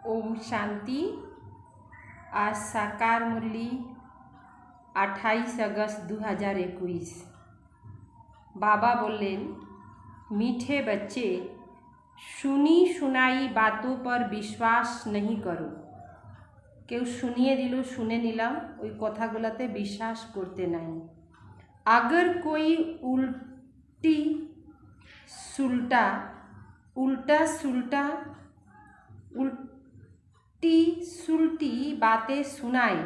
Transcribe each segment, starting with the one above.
ओम शांति। आज साकार मुरली 28 अगस्त 2021। बाबा बोलें, मीठे बच्चे, सुनी सुनाई बातों पर विश्वास नहीं करो। केउ शुनिए दिल शुने निलाम ओई कथागुलाते विश्वास करते नहीं। अगर कोई उल्टा सुलटी बातें सुनाए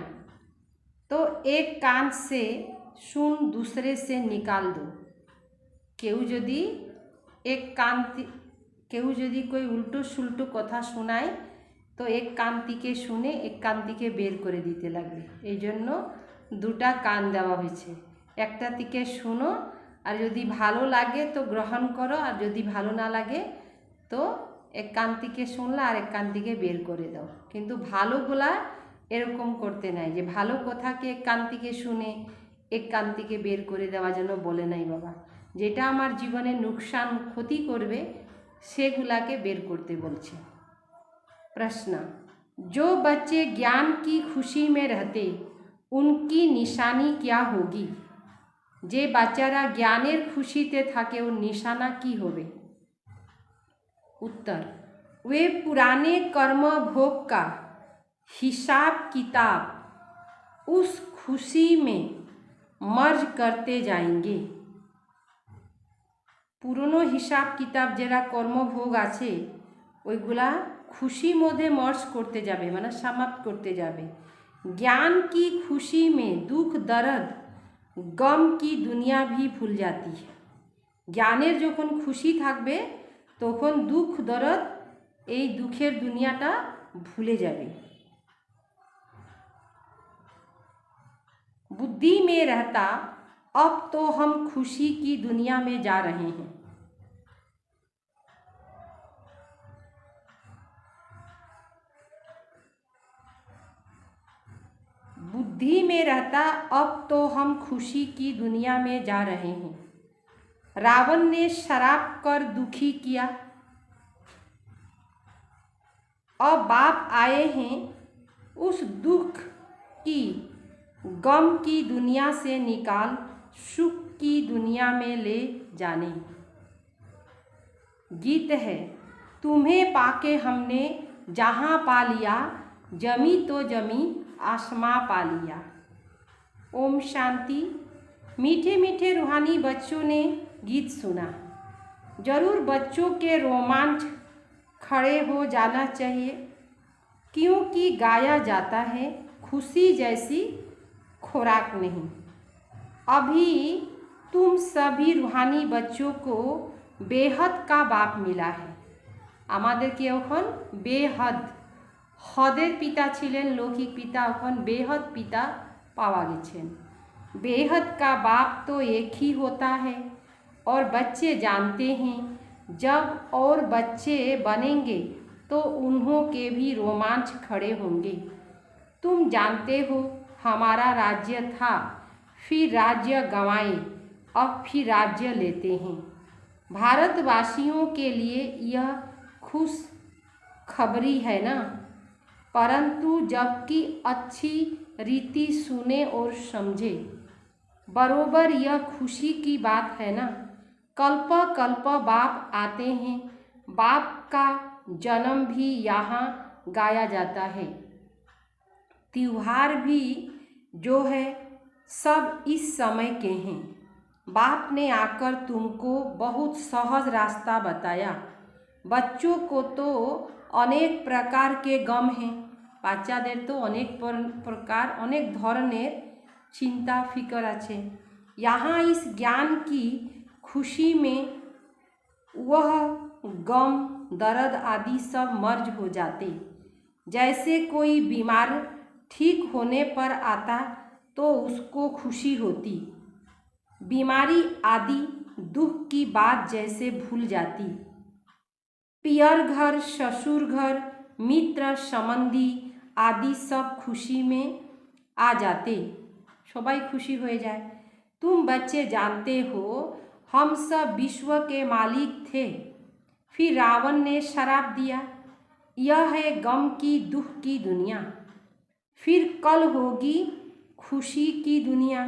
तो एक कान से सुन दूसरे से निकाल दो। केउ जदि कोई उल्टो सुल्टो कथा सुनाय तो एक कान दिके शुने एक कान दिके बेर करे दीते लागबे। एई जन्य दुटा कान देवा हयेछे, एकटा दिके शुनो और यदि भालो लागे तो ग्रहण करो और यदि भालो ना लागे तो एक कान दिके शुनला और एक कान दिके बेर करे दाओ। किन्तु भालोगुला एरकम करते नाई जे भालो कथाके एक कान दिके शुने एक कान दिके बेर करे देওয়ার জন্য বলে নাই बाबा। যেটা আমার জীবনে नुकसान क्षति करबे सेगुलाके बेर करते बोलছে। प्रश्न, जो बच्चे ज्ञान की खुशी में रहते उनकी निशानी क्या होगी? जे बाच्चारा ज्ञानेर खुशीते थाके ओर निशाना की होबे? उत्तर, वे पुराने कर्म भोग का हिसाब किताब उस खुशी में मर्ज करते जाएंगे। पुरानो हिसाब किताब जेरा कर्मभोग आछे ओइगुला खुशी मध्य मर्ज करते जाबे, माने समाप्त करते जाबे। ज्ञान की खुशी में दुख दर्द गम की दुनिया भी भूल जाती है। ज्ञानेर जखन खुशी थाकबे तखन दुख दर्द एई दुखेर दुनियाटा भूले जाबे। बुद्धि में रहता अब तो हम खुशी की दुनिया में जा रहे हैं। बुद्धि में रहता अब तो हम खुशी की दुनिया में जा रहे हैं। रावण ने शराब कर दुखी किया, अब बाप आए हैं उस दुख की गम की दुनिया से निकाल सुख की दुनिया में ले जाने। गीत है, तुम्हें पाके हमने जहाँ पा लिया जमी तो जमी आसमां पा लिया। ओम शांति। मीठे मीठे रूहानी बच्चों ने गीत सुना। जरूर बच्चों के रोमांच खड़े हो जाना चाहिए, क्योंकि गाया जाता है खुशी जैसी खुराक नहीं। अभी तुम सभी रूहानी बच्चों को बेहद का बाप मिला है। आमादेरके एखन बेहद हदेर पिता छिलेन लौकिक पिता, एखन बेहद पिता पावा गेछेन। बेहद का बाप तो एक ही होता है और बच्चे जानते हैं जब और बच्चे बनेंगे तो उन्हों के भी रोमांच खड़े होंगे। तुम जानते हो हमारा राज्य था, फिर राज्य गंवाए, अब फिर राज्य लेते हैं। भारतवासियों के लिए यह खुश खबरी है ना, परंतु जबकि अच्छी रीति सुने और समझे। बरोबर यह खुशी की बात है ना। कल्प कल्प बाप आते हैं, बाप का जन्म भी यहाँ गाया जाता है। त्योहार भी जो है सब इस समय के हैं। बाप ने आकर तुमको बहुत सहज रास्ता बताया। बच्चों को तो अनेक प्रकार के गम हैं, बाच्चादेर तो अनेक प्रकार अनेक धरनेर चिंता फिकर आछे। यहाँ इस ज्ञान की खुशी में वह गम दर्द आदि सब मर्ज हो जाते। जैसे कोई बीमार ठीक होने पर आता तो उसको खुशी होती, बीमारी आदि दुख की बात जैसे भूल जाती। पियर घर ससुर घर मित्र संबंधी आदि सब खुशी में आ जाते, सबाई खुशी हो जाए। तुम बच्चे जानते हो हम सब विश्व के मालिक थे, फिर रावण ने शराप दिया, यह है गम की दुख की दुनिया। फिर कल होगी खुशी की दुनिया।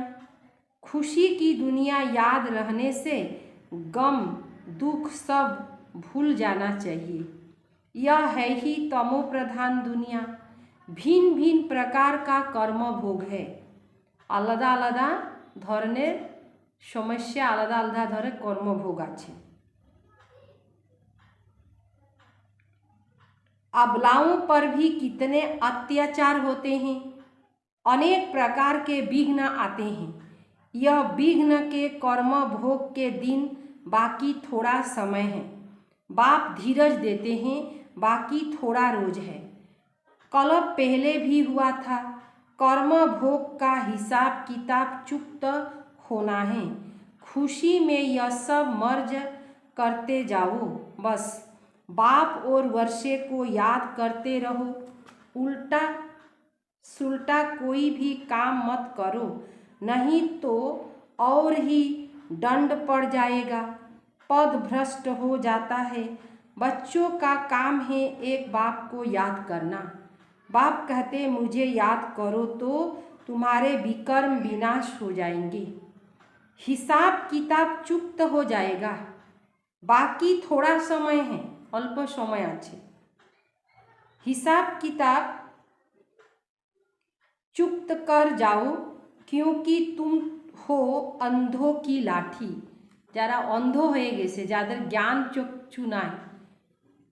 खुशी की दुनिया याद रहने से गम दुख सब भूल जाना चाहिए। यह है ही तमो प्रधान दुनिया। भिन्न भिन्न प्रकार का कर्म भोग है। आलादा आलादा धरनेर समस्या, आलादा आलादा धरे कर्म भोग आछे। अबलाओं पर भी कितने अत्याचार होते हैं। अनेक प्रकार के विघ्न आते हैं। यह विघ्न के कर्म भोग के दिन बाकी थोड़ा समय है। बाप धीरज देते हैं, बाकी थोड़ा रोज है। कल पहले भी हुआ था। कर्म भोग का हिसाब किताब चुकत होना है। खुशी में यह सब मर्ज करते जाओ। बस बाप और वर्षे को याद करते रहो। उल्टा सुल्टा कोई भी काम मत करो, नहीं तो और ही दंड पड़ जाएगा। पद भ्रष्ट हो जाता है। बच्चों का काम है एक बाप को याद करना। बाप कहते मुझे याद करो तो तुम्हारे विकर्म विनाश हो जाएंगे। हिसाब किताब चुक्त हो जाएगा। बाकी थोड़ा समय है, अल्प समय आछे। हिसाब किताब चुक्त कर जाओ, क्योंकि तुम हो अंधों की लाठी। যারা অন্ধ হয়ে গেছে, যাদের জ্ঞান চক্ষু নাই,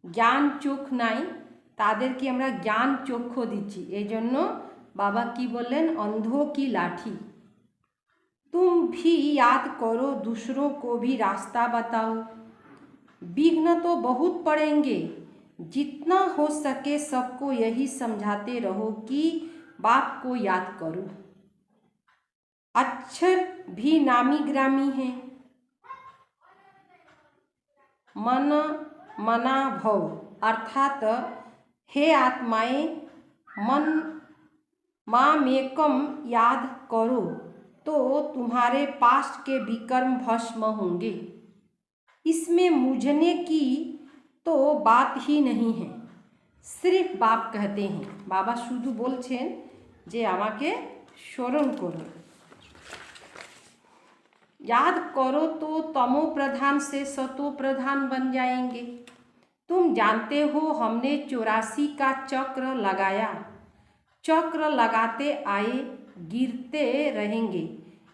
জ্ঞান চোখ নাই, তাদেরকে আমরা জ্ঞান চক্ষু দিচ্ছি। এই জন্য বাবা কি বললেন, अंधों की लाठी। तुम भी याद करो, दूसरों को भी रास्ता बताओ। विघ्न तो बहुत पड़ेंगे, जितना हो सके सबको यही समझाते रहो कि बाप को याद करो। अक्षर भी नामी ग्रामी है। मन मना भव, अर्थात हे आत्माएं, मन मामेकम याद करो तो तुम्हारे पास्ट के विकर्म भस्म होंगे। इसमें मुझने की तो बात ही नहीं है। सिर्फ बाप कहते हैं, बाबा शुद्ध बोलছেন যে আমাকে স্মরণ করো, याद करो तो तमो प्रधान से सतो प्रधान बन जाएंगे। तुम जानते हो हमने 84 का चक्र लगाया। चक्र लगाते आए, गिरते रहेंगे।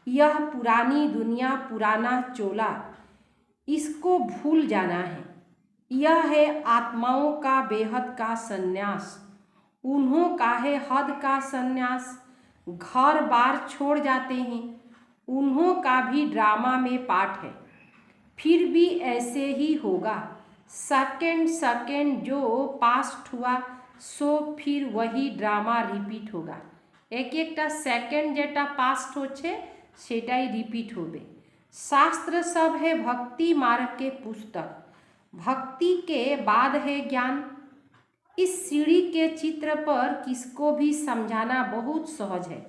यह पुरानी दुनिया, पुराना चोला, इसको भूल जाना है। यह है आत्माओं का बेहद का संन्यास। उन्हों का है हद का संन्यास। घर बार छोड़ जाते हैं। उन्हों का भी ड्रामा में पार्ट है। फिर भी ऐसे ही होगा। सेकेंड सेकेंड जो पास्ट हुआ सो फिर वही ड्रामा रिपीट होगा। एक एकटा सेकेंड जेटा पास्ट होच्छे सेटाई रिपीट होबे। शास्त्र सब है भक्ति मार्ग के पुस्तक। भक्ति के बाद है ज्ञान। इस सीढ़ी के चित्र पर किसको भी समझाना बहुत सहज है।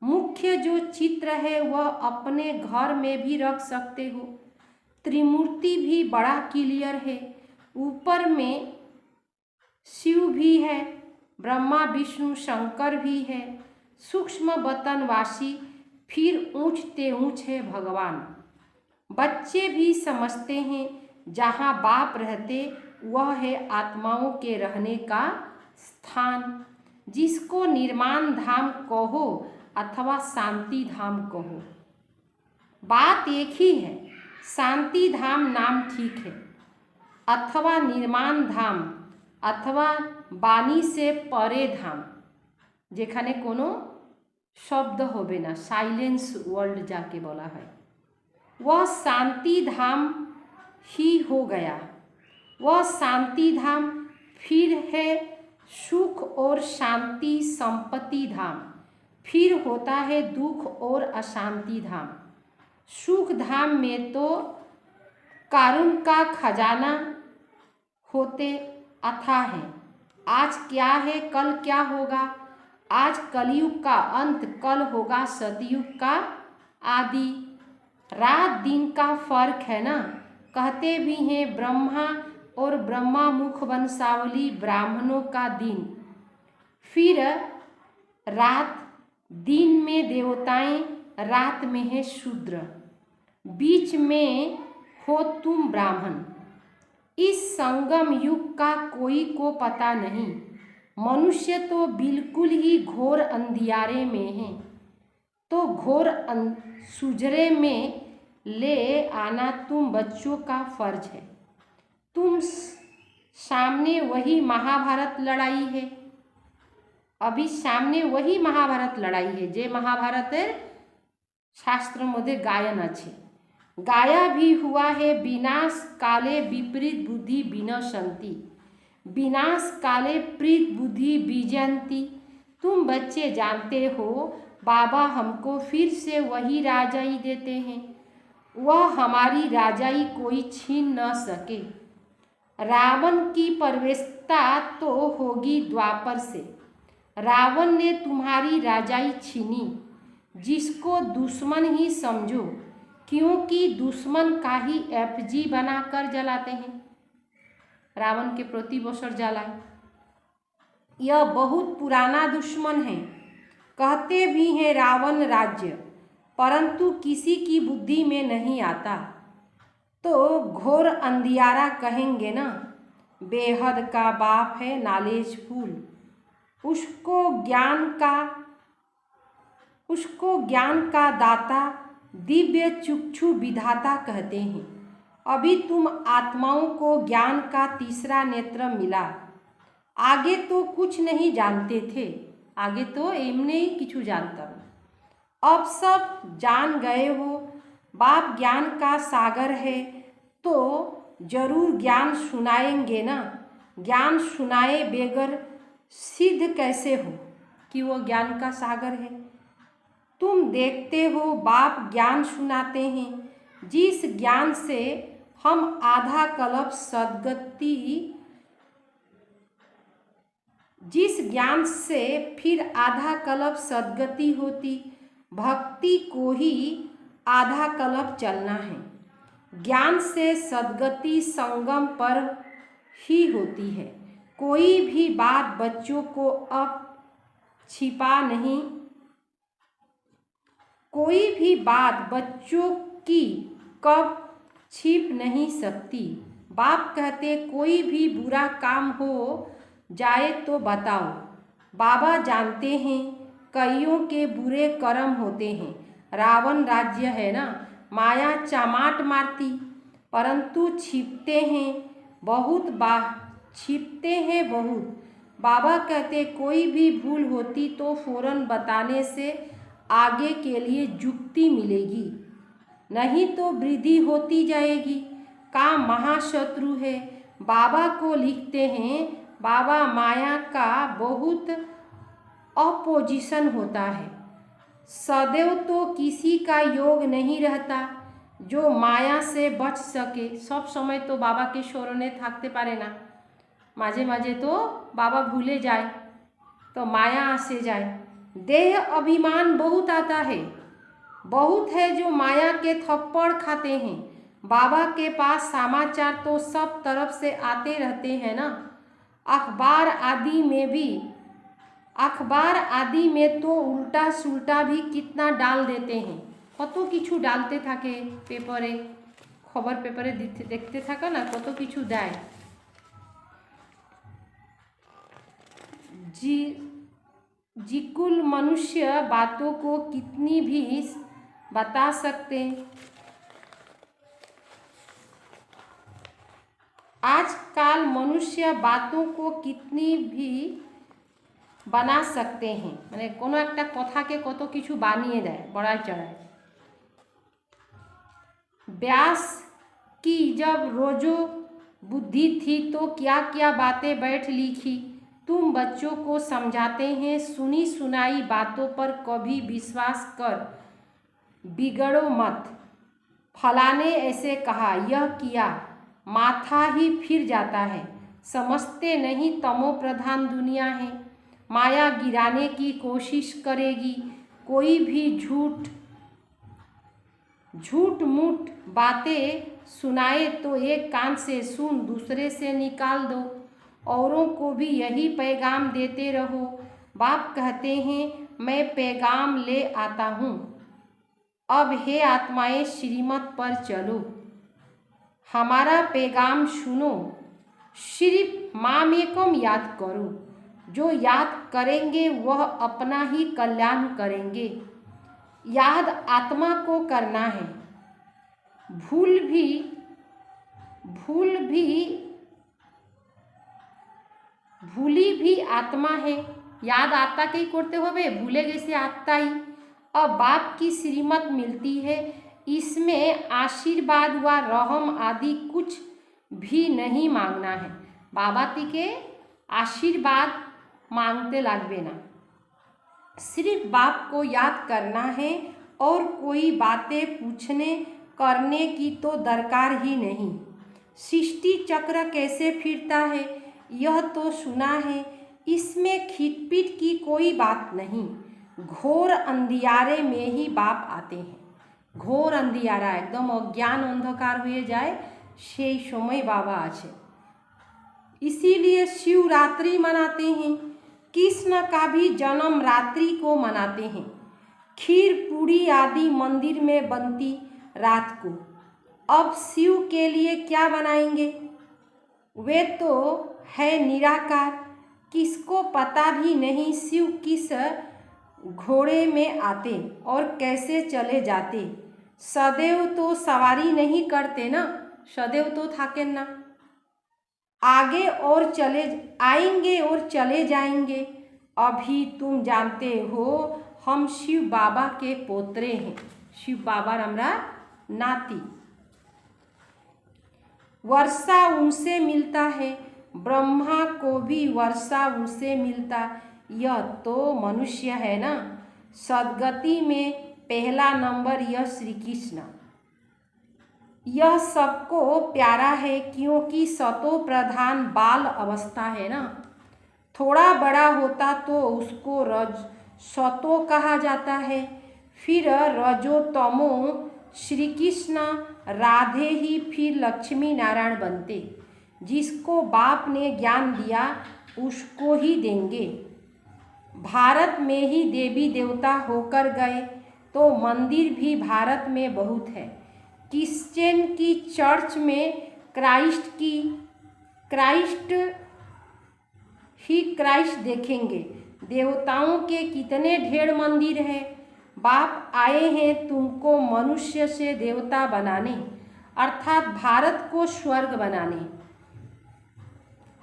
मुख्य जो चित्र है वह अपने घर में भी रख सकते हो। त्रिमूर्ति भी बड़ा क्लियर है। ऊपर में शिव भी है, ब्रह्मा विष्णु शंकर भी है। सूक्ष्म वतनवासी, फिर ऊंचते ऊंच है भगवान। बच्चे भी समझते हैं जहाँ बाप रहते वह है आत्माओं के रहने का स्थान, जिसको निर्माण धाम कहो अथवा शांति धाम कहो। बात एक ही है। शांति धाम नाम ठीक है, अथवा निर्माण धाम, अथवा बानी से परे धाम, जेखाने कोनो शब्द होबे ना, साइलेंस वर्ल्ड जाके बोला है, वह शांति धाम ही हो गया। वह शांति धाम फिर है सुख और शांति संपत्ति धाम, फिर होता है दुख और अशांति धाम। सुख धाम में तो कारुण का खजाना होते अथाह है। आज क्या है कल क्या होगा। आज कलयुग का अंत, कल होगा सतयुग का आदि। रात दिन का फर्क है ना। कहते भी हैं ब्रह्मा और ब्रह्मा मुख वंशावली ब्राह्मणों का दिन, फिर रात, दिन में देवताएं, रात में है शूद्र, बीच में हो तुम ब्राह्मण। इस संगम युग का कोई को पता नहीं, मनुष्य तो बिल्कुल ही घोर अंधियारे में है, तो घोर सुजरे में ले आना तुम बच्चों का फर्ज है। तुम सामने वही महाभारत लड़ाई है, अभी सामने वही महाभारत लड़ाई है जे महाभारतेर शास्त्रमध्ये गायन আছে। गाया भी हुआ है, विनाश काले विपरीत बुद्धि विनशंति, विनाश काले प्रीत बुद्धि बीजंती। तुम बच्चे जानते हो बाबा हमको फिर से वही राजाई देते हैं, वह हमारी राजाई कोई छीन न सके। रावण की प्रवेशता तो होगी द्वापर से, रावण ने तुम्हारी राजाई छीनी, जिसको दुश्मन ही समझो, क्योंकि दुश्मन का ही एफजी बनाकर जलाते हैं। रावण के प्रति बसर जलाए, यह बहुत पुराना दुश्मन है। कहते भी हैं रावण राज्य, परंतु किसी की बुद्धि में नहीं आता, तो घोर अंधियारा कहेंगे ना। बेहद का बाप है नॉलेजफुल, उसको ज्ञान का दाता दिव्य चक्षु विधाता कहते हैं। अभी तुम आत्माओं को ज्ञान का तीसरा नेत्र मिला, आगे तो कुछ नहीं जानते थे, आगे तो एमने ही किछु जानता, अब सब जान गए हो। बाप ज्ञान का सागर है, तो जरूर ज्ञान सुनाएंगे ना। ज्ञान सुनाए बेगर सिद्ध कैसे हो कि वो ज्ञान का सागर है। तुम देखते हो बाप ज्ञान सुनाते हैं, जिस ज्ञान से हम आधा कल्प सद्गति, जिस ज्ञान से फिर आधा कल्प सद्गति होती, भक्ति को ही आधा कल्प चलना है। ज्ञान से सद्गति संगम पर ही होती है। कोई भी बात बच्चों को अब छिपा नहीं, कोई भी बात बच्चों की कब छिप नहीं सकती। बाप कहते कोई भी बुरा काम हो जाए तो बताओ, बाबा जानते हैं कईयों के बुरे कर्म होते हैं। रावण राज्य है ना, माया चामाट मारती, परंतु छिपते हैं बहुत, छिपते हैं बहुत। बाबा कहते कोई भी भूल होती तो फौरन बताने से आगे के लिए युक्ति मिलेगी, नहीं तो वृद्धि होती जाएगी। काम महाशत्रु है। बाबा को लिखते हैं, बाबा माया का बहुत अपोजिशन होता है, सदैव तो किसी का योग नहीं रहता जो माया से बच सके। सब समय तो बाबा के शरणे थाकते पारे ना, माझे माझे तो बाबा भूले जाए तो माया आसे जाए। देह अभिमान बहुत आता है, बहुत है जो माया के थप्पड़ खाते हैं। बाबा के पास समाचार तो सब तरफ से आते रहते हैं ना, अखबार आदि में तो उल्टा सुल्टा भी कितना डाल देते हैं। कत किछु डालते थाके पेपरे, खबर पेपरे देखते थाको ना, कत किछु देय। जिकुल मनुष्य बातों को कितनी भी बता सकते, आजकल मनुष्य बातों को कितनी भी बना सकते हैं, माने कोनो एकटा कथा के कत किछु बानिए देय बड़ाई चढ़ाई। व्यास की जब रोजो बुद्धि थी तो क्या क्या बातें बैठ लिखी। तुम बच्चों को समझाते हैं सुनी सुनाई बातों पर कभी विश्वास कर बिगड़ो मत। फलाने ऐसे कहा, यह किया, माथा ही फिर जाता है। समझते नहीं तमो प्रधान दुनिया है, माया गिराने की कोशिश करेगी। कोई भी झूठ मूठ बातें सुनाए तो एक कान से सुन दूसरे से निकाल दो। औरों को भी यही पैगाम देते रहो। बाप कहते हैं मैं पैगाम ले आता हूँ। अब हे आत्माएं श्रीमत पर चलो, हमारा पैगाम सुनो। सिर्फ माम एकम याद करो। जो याद करेंगे वह अपना ही कल्याण करेंगे। याद आत्मा को करना है। भूली भी आत्मा है। याद आत्मा के ही करते होवे, भूले जैसे आत्मा ही। अब बाप की श्रीमत मिलती है, इसमें आशीर्वाद व रहम आदि कुछ भी नहीं मांगना है। बाबा ती के आशीर्वाद मांगते लागबे ना, सिर्फ बाप को याद करना है और कोई बातें पूछने करने की तो दरकार ही नहीं। सृष्टि चक्र कैसे फिरता है यह तो सुना है, इसमें खिटपिट की कोई बात नहीं। घोर अंधियारे में ही बाप आते हैं। घोर अंधियारा एकदम अज्ञान अंधकार हुए जाए সেই समय बाबा आछे। इसीलिए शिवरात्रि मनाते हैं। कृष्ण का भी जन्म रात्रि को मनाते हैं। खीर पूरी आदि मंदिर में बनती रात को। अब शिव के लिए क्या बनाएंगे? वे तो है निराकार, किसको पता भी नहीं शिव किस घोड़े में आते और कैसे चले जाते। सदैव तो सवारी नहीं करते ना, सदैव तो थाकेन ना, आगे और चले आएंगे और चले जाएंगे। अभी तुम जानते हो हम शिव बाबा के पोतरे हैं। शिव बाबा हमरा नाती। वर्षा उनसे मिलता है, ब्रह्मा को भी वर्षा उनसे मिलता। यह तो मनुष्य है ना। सदगति में पहला नंबर यह श्री कृष्ण। यह सबको प्यारा है क्योंकि सतो प्रधान बाल अवस्था है ना। थोड़ा बड़ा होता तो उसको रज सतो कहा जाता है, फिर रजो तमो श्री कृष्ण राधे ही फिर लक्ष्मी नारायण बनते। जिसको बाप ने ज्ञान दिया उसको ही देंगे। भारत में ही देवी देवता होकर गए तो मंदिर भी भारत में बहुत है। क्रिश्चियन की चर्च में क्राइस्ट देखेंगे। देवताओं के कितने ढेर मंदिर हैं। बाप आए हैं तुमको मनुष्य से देवता बनाने, अर्थात भारत को स्वर्ग बनाने।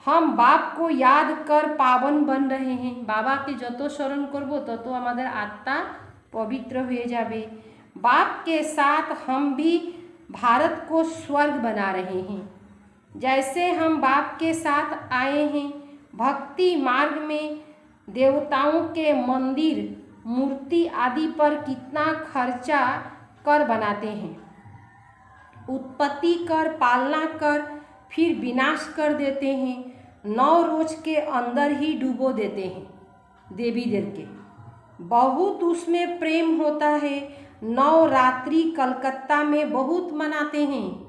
हम बाप को याद कर पावन बन रहे हैं। बाबा के जतो स्मरण करबो ततो हमारे आत्मा पवित्र हुए जाबे। बाप के साथ हम भी भारत को स्वर्ग बना रहे हैं। जैसे हम बाप के साथ आए हैं, भक्ति मार्ग में देवताओं के मंदिर मूर्ति आदि पर कितना खर्चा कर बनाते हैं। उत्पत्ति कर, पालना कर, फिर विनाश कर देते हैं। 9 रोज के अंदर ही डुबो देते हैं देवी देव के। बहुत उसमें प्रेम होता है। 9 रात्रि कलकत्ता में बहुत मनाते हैं।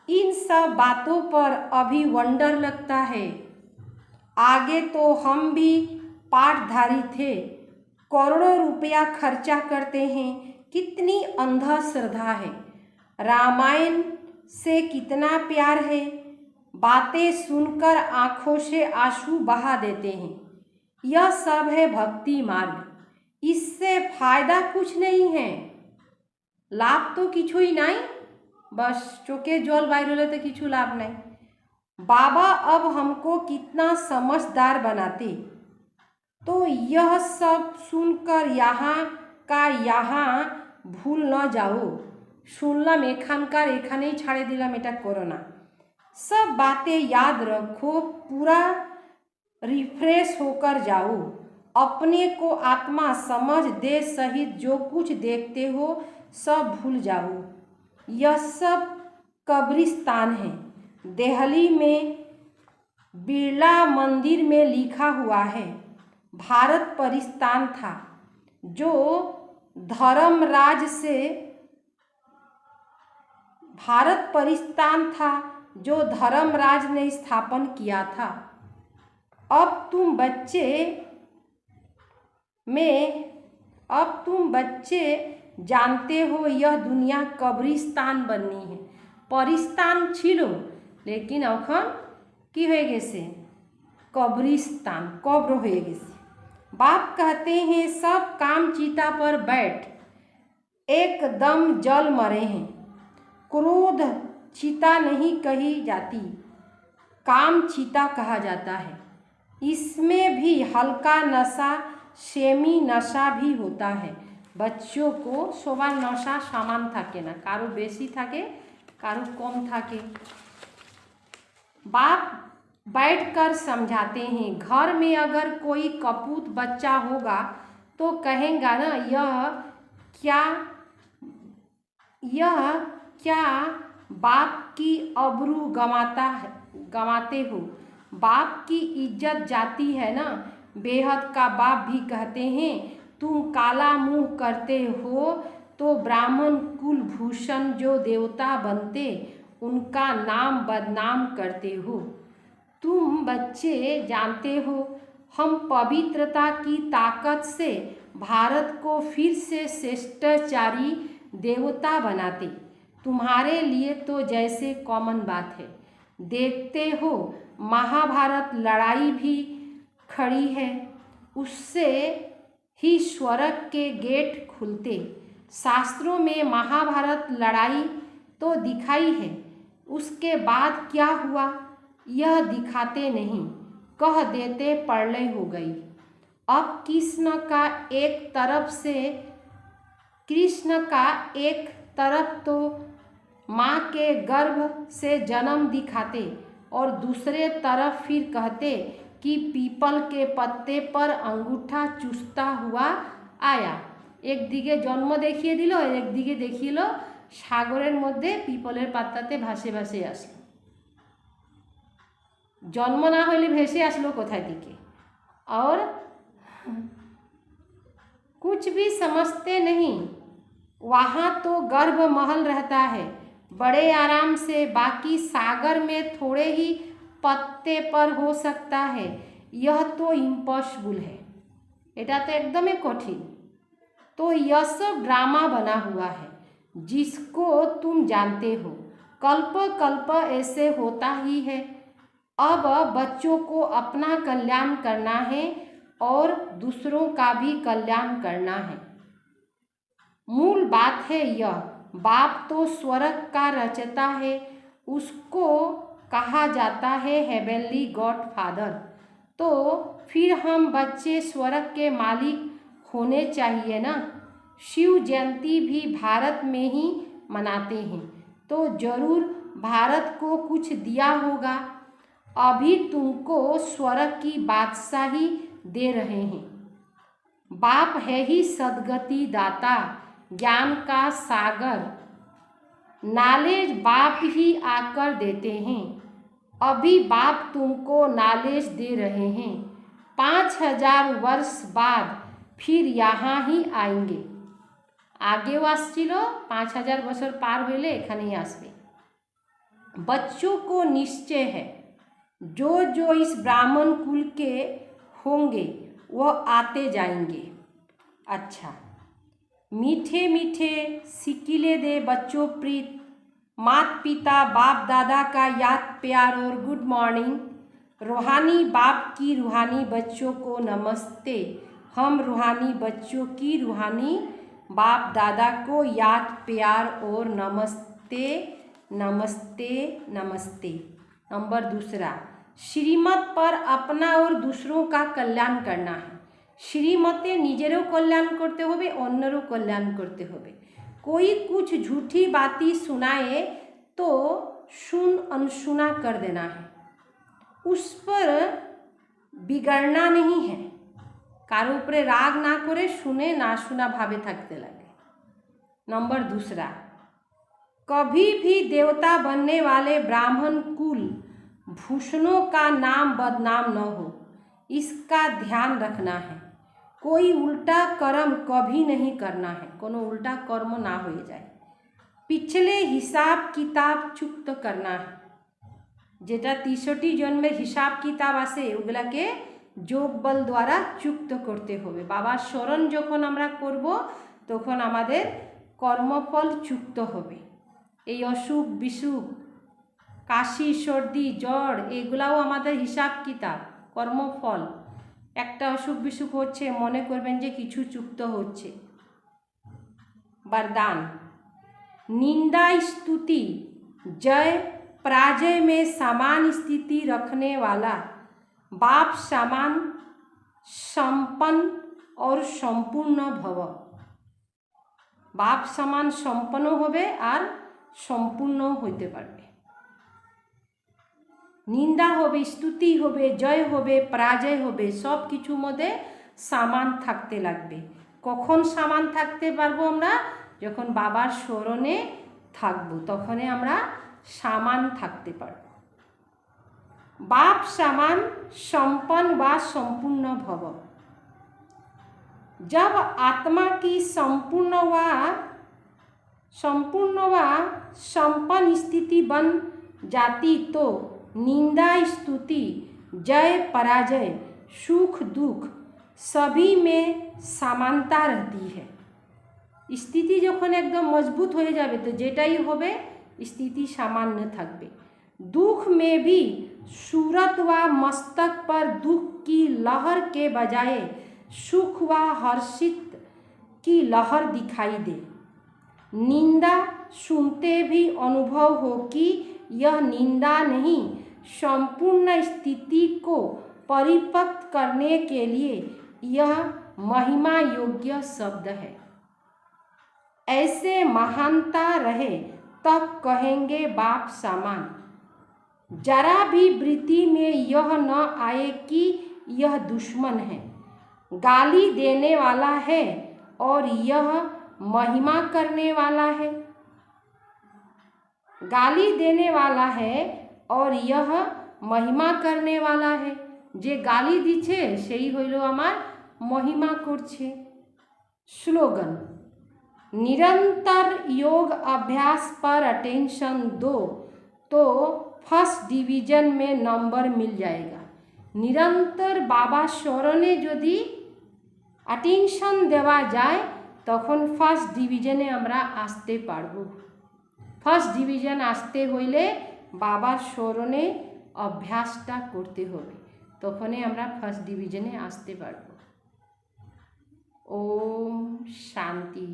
इन सब बातों पर अभी वंडर लगता है। आगे तो हम भी पाठधारी थे, करोड़ों रुपया खर्चा करते हैं। कितनी अंधा श्रद्धा है। रामायण से कितना प्यार है। बातें सुनकर आँखों से आंसू बहा देते हैं। यह सब है भक्ति मार्ग। इससे फायदा कुछ नहीं है, लाभ तो किछु ही नहीं, बस चोके जल बाहर तो किछु लाभ नहीं। बाबा अब हमको कितना समझदार बनाते। तो यह सब सुनकर यहाँ का यहाँ भूल न जाओ। सुनलाम एखानकार एखानेई छाड़े दिलाम, एटा करो ना। सब बातें याद रखो, पूरा रिफ्रेश होकर जाओ। अपने को आत्मा समझ दे सहित जो कुछ देखते हो सब भूल जाओ। यह सब कब्रिस्तान है। दिल्ली में बिरला मंदिर में लिखा हुआ है भारत परिस्तान था, जो धर्मराज से भारत परिस्तान था जो धर्मराज ने स्थापन किया था। अब तुम बच्चे जानते हो यह दुनिया कब्रिस्तान बननी है। परिस्तान छिलो लेकिन अखन की हो गेसे कब्रिस्तान, कब्र हो गेसे। बाप कहते हैं सब काम चिता पर बैठ, एकदम जल मरे हैं। क्रोध चिता नहीं कही जाती, काम चिता कहा जाता है। इसमें भी हल्का नशा सेमी नशा भी होता है। बच्चों को सबार नशा समान थाके ना, कारो बेशी थाके कारो कम थाके। बाप बैठकर समझाते हैं, घर में अगर कोई कपूत बच्चा होगा तो कहेगा ना यह क्या बाप की अबरू गंवाते हो। बाप की इज्जत जाती है ना। बेहद का बाप भी कहते हैं तुम काला मुंह करते हो तो ब्राह्मण कुलभूषण जो देवता बनते उनका नाम बदनाम करते हो। तुम बच्चे जानते हो हम पवित्रता की ताकत से भारत को फिर से श्रेष्ठाचारी देवता बनाते। तुम्हारे लिए तो जैसे कॉमन बात है। देखते हो महाभारत लड़ाई भी खड़ी है, उससे ही स्वर्ग के गेट खुलते। शास्त्रों में महाभारत लड़ाई तो दिखाई है, उसके बाद क्या हुआ यह दिखाते नहीं, कह देते प्रलय हो गई। अब कृष्ण का एक तरफ तो माँ के गर्भ से जन्म दिखाते और दूसरे तरफ फिर कहते कि पीपल के पत्ते पर अंगूठा चूसता हुआ आया। एक दिके जन्म देखिए दिल और एक दिके देखिल सागरेर मध्य पीपलेर पात्ताते भासे भासे आसलो। जन्म ना हले भेसे आसलो कोथाय दिके, और कुछ भी समझते नहीं। वहाँ तो गर्भ महल रहता है बड़े आराम से, बाकी सागर में थोड़े ही पत्ते पर हो सकता है। यह तो इम्पॉसिबल है, एटा तो एकदम कठिन। तो यह सब ड्रामा बना हुआ है जिसको तुम जानते हो। कल्प कल्प ऐसे होता ही है। अब बच्चों को अपना कल्याण करना है और दूसरों का भी कल्याण करना है। मूल बात है यह, बाप तो स्वर्ग का रचता है, उसको कहा जाता है हेवनली गॉड फादर। तो फिर हम बच्चे स्वर्ग के मालिक होने चाहिए ना। शिव जयंती भी भारत में ही मनाते हैं, तो जरूर भारत को कुछ दिया होगा। अभी तुमको स्वर्ग की बादशाही दे रहे हैं। बाप है ही सद्गति दाता, ज्ञान का सागर, नॉलेज बाप ही आकर देते हैं। अभी बाप तुमको नॉलेज दे रहे हैं, 5000 वर्ष बाद फिर यहाँ ही आएंगे। आगे आसछिलो 5000 बछर पार होइले एखानेई आसबे। बच्चों को निश्चय है जो जो इस ब्राह्मण कुल के होंगे वह आते जाएंगे। अच्छा, मीठे मीठे सिकिले दे बच्चों प्रीत, माता पिता बाप दादा का याद प्यार और गुड मॉर्निंग। रूहानी बाप की रूहानी बच्चों को नमस्ते। हम रूहानी बच्चों की रूहानी बाप दादा को याद प्यार और नमस्ते नमस्ते नमस्ते। नंबर दूसरा, श्रीमत पर अपना और दूसरों का कल्याण करना है। श्रीमते निजेरो कल्याण करते होबे, अन्यरो कल्याण करते होबे। कोई कुछ झूठी बातें सुनाए तो सुन अनसुना कर देना है, उस पर बिगड़ना नहीं है। कारो ऊपरे राग ना करे सुने ना सुना भावे थकते लगे। नंबर दूसरा, कभी भी देवता बनने वाले ब्राह्मण कुल भूषणों का नाम बदनाम न हो, इसका ध्यान रखना है। कोई उल्टा कर्म कभी नहीं करना है, कोनो उल्टा कर्म ना हो जाए। পিছলে হিসাব কিতাব চুক্ত করনা যেটা 63টি জন্মের হিসাব কিতাব আছে ওগুলাকে যোগ বল দ্বারা চুক্ত করতে হবে। বাবার স্মরণ যখন আমরা করব তখন আমাদের কর্মফল চুক্ত হবে। এই অসুখ বিসুখ, কাশি সর্দি জ্বর এগুলাও আমাদের হিসাব কিতাব, কর্মফল। একটা অসুখ বিসুখ হচ্ছে মনে করবেন যে কিছু চুক্ত হচ্ছে। वरदान, निंदा स्तुति जय पराजय में समान स्थिति रखने वाला, बाप समान संपन्न और संपूर्ण भव। बाप समान संपन्न होबे और संपूर्ण होते पारबे। निंदा होबे, स्तुति होबे, जय होबे, पराजय होबे, सब किछुर मध्य समान थाकते लागबे। कखन समान थाकते पारबो আমরা? যখন বাবার স্মরণে থাকবো তখনই আমরা সমান থাকতে পারবো। बाप समान संपन्न व संपूर्ण भव। जब आत्मा की संपूर्ण व संपन्न स्थिति बन जाती तो निंदा स्तुति जय पराजय सुख दुख सभी में समानता रहती है। स्थिति যখন একদম मजबूत हो जाए तो যেটাই হবে स्थिति सामान्य থাকবে। दुख में भी सूरत व मस्तक पर दुख की लहर के बजाय सुख व हर्षित की लहर दिखाई दे। निंदा सुनते भी अनुभव हो कि यह निंदा नहीं, संपूर्ण स्थिति को परिपक्व करने के लिए यह महिमा योग्य शब्द है। ऐसे महानता रहे तब कहेंगे बाप समान। जरा भी वृत्ति में यह न आए कि यह दुश्मन है, गाली देने वाला है और यह महिमा करने वाला है। गाली देने वाला है और यह महिमा करने वाला है। जे गाली दिछे सेई हইল আমার महिमा করছে। स्लोगन, निरंतर योग अभ्यास पर अटेंशन दो तो फर्स्ट डिवीजन में नंबर मिल जाएगा। निरंतर बाबा स्मरणे यदि अटेंशन देवा जाए तखन फार्स्ट डिवीजने আমরা আসতে পারবো। ফার্স্ট ডিভিশন আসতে হইলে বাবার স্মরণে অভ্যাসটা করতে হবে, তখনই আমরা ফার্স্ট ডিভিশনে আসতে পারবো। ওম শান্তি।